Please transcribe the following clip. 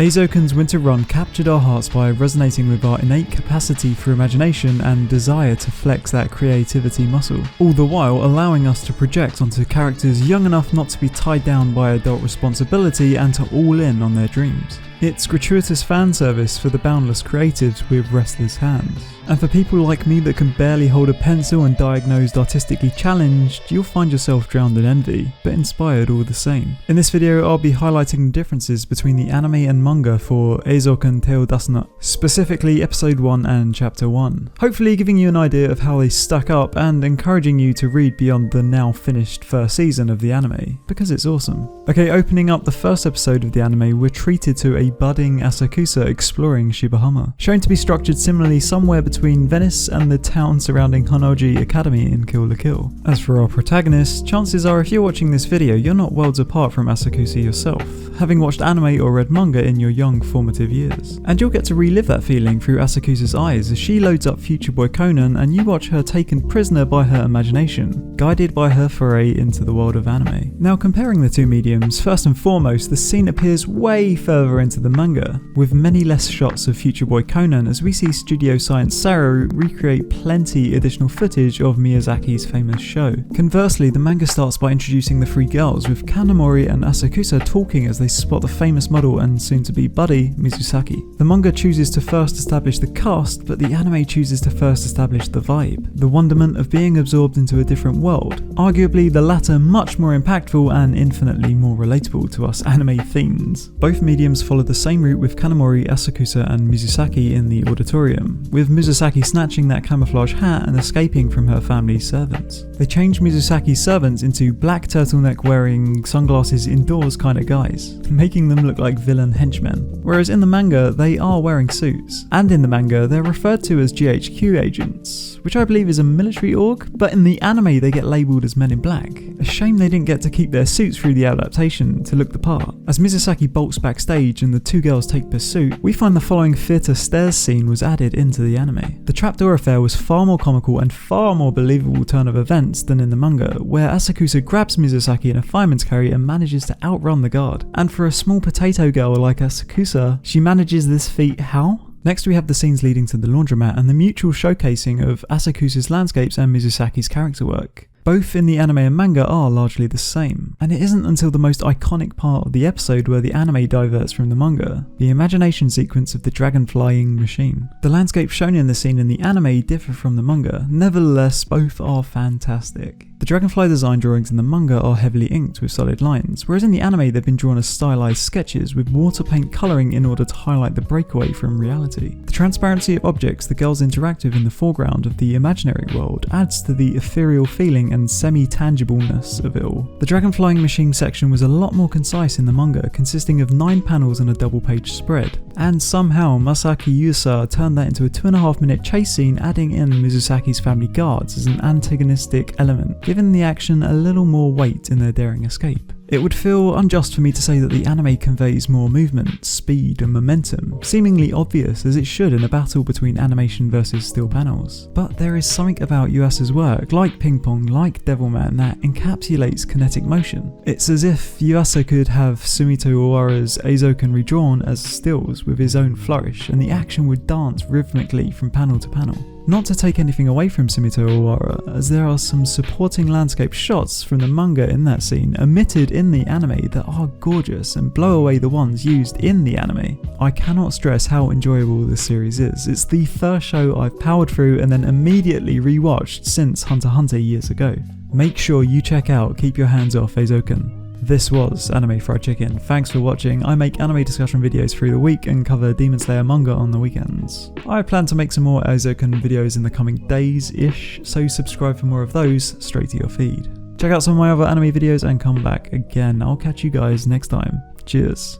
Eizouken's winter run captured our hearts by resonating with our innate capacity for imagination and desire to flex that creativity muscle, all the while allowing us to project onto characters young enough not to be tied down by adult responsibility and to all in on their dreams. It's gratuitous fan service for the boundless creatives with restless hands. And for people like me that can barely hold a pencil and diagnosed artistically challenged, you'll find yourself drowned in envy, but inspired all the same. In this video I'll be highlighting the differences between the anime and manga for Eizouken Te Dasuna, specifically episode 1 and chapter 1. Hopefully giving you an idea of how they stack up and encouraging you to read beyond the now finished first season of the anime, because it's awesome. Okay, opening up the first episode of the anime, we're treated to a budding Asakusa exploring Shibahama, shown to be structured similarly somewhere between Venice and the town surrounding Honoji Academy in Kill la Kill. As for our protagonist, chances are if you're watching this video you're not worlds apart from Asakusa yourself, having watched anime or read manga in your young formative years. And you'll get to relive that feeling through Asakusa's eyes as she loads up future boy Conan and you watch her taken prisoner by her imagination, guided by her foray into the world of anime. Now comparing the two mediums, first and foremost the scene appears way further into the manga, with many less shots of future boy Conan as we see Studio Science Saru recreate plenty additional footage of Miyazaki's famous show. Conversely, the manga starts by introducing the three girls, with Kanamori and Asakusa talking as they spot the famous model and soon-to-be buddy, Mizusaki. The manga chooses to first establish the cast, but the anime chooses to first establish the vibe, the wonderment of being absorbed into a different world, arguably the latter much more impactful and infinitely more relatable to us anime fiends. Both mediums follow the same route, with Kanamori, Asakusa and Mizusaki in the auditorium, with Mizusaki snatching that camouflage hat and escaping from her family's servants. They change Mizusaki's servants into black turtleneck wearing sunglasses indoors kind of guys, making them look like villain henchmen, whereas in the manga they are wearing suits, and in the manga they're referred to as GHQ agents, which I believe is a military org, but in the anime they get labelled as Men in Black. A shame they didn't get to keep their suits through the adaptation to look the part. As Mizusaki bolts backstage and the two girls take pursuit, we find the following theatre stairs scene was added into the anime. The trapdoor affair was far more comical and far more believable turn of events than in the manga, where Asakusa grabs Mizusaki in a fireman's carry and manages to outrun the guard. And for a small potato girl like Asakusa, she manages this feat how? Next we have the scenes leading to the laundromat and the mutual showcasing of Asakusa's landscapes and Mizusaki's character work. Both in the anime and manga are largely the same, and it isn't until the most iconic part of the episode where the anime diverts from the manga, the imagination sequence of the dragonflying machine. The landscapes shown in the scene in the anime differ from the manga, nevertheless both are fantastic. The dragonfly design drawings in the manga are heavily inked with solid lines, whereas in the anime they've been drawn as stylized sketches with water paint colouring in order to highlight the breakaway from reality. The transparency of objects the girls interact with in the foreground of the imaginary world adds to the ethereal feeling and semi-tangibleness of it all. The dragonflying machine section was a lot more concise in the manga, consisting of 9 panels and a double-page spread, and somehow Masaki Yuasa turned that into a 2.5-minute chase scene, adding in Mizusaki's family guards as an antagonistic element, giving the action a little more weight in their daring escape. It would feel unjust for me to say that the anime conveys more movement, speed and momentum, seemingly obvious as it should in a battle between animation versus still panels. But there is something about Yuasa's work, like Ping Pong, like Devilman, that encapsulates kinetic motion. It's as if Yuasa could have Sumito Owara's Eizouken redrawn as stills with his own flourish, and the action would dance rhythmically from panel to panel. Not to take anything away from Sumito Owara, as there are some supporting landscape shots from the manga in that scene omitted in the anime that are gorgeous and blow away the ones used in the anime. I cannot stress how enjoyable this series is. It's the first show I've powered through and then immediately rewatched since Hunter x Hunter years ago. Make sure you check out Keep Your Hands Off Eizouken. This was Anime Fried Chicken. Thanks for watching. I make anime discussion videos through the week and cover Demon Slayer manga on the weekends. I plan to make some more Eizouken videos in the coming days-ish, so subscribe for more of those straight to your feed. Check out some of my other anime videos and come back again. I'll catch you guys next time. Cheers.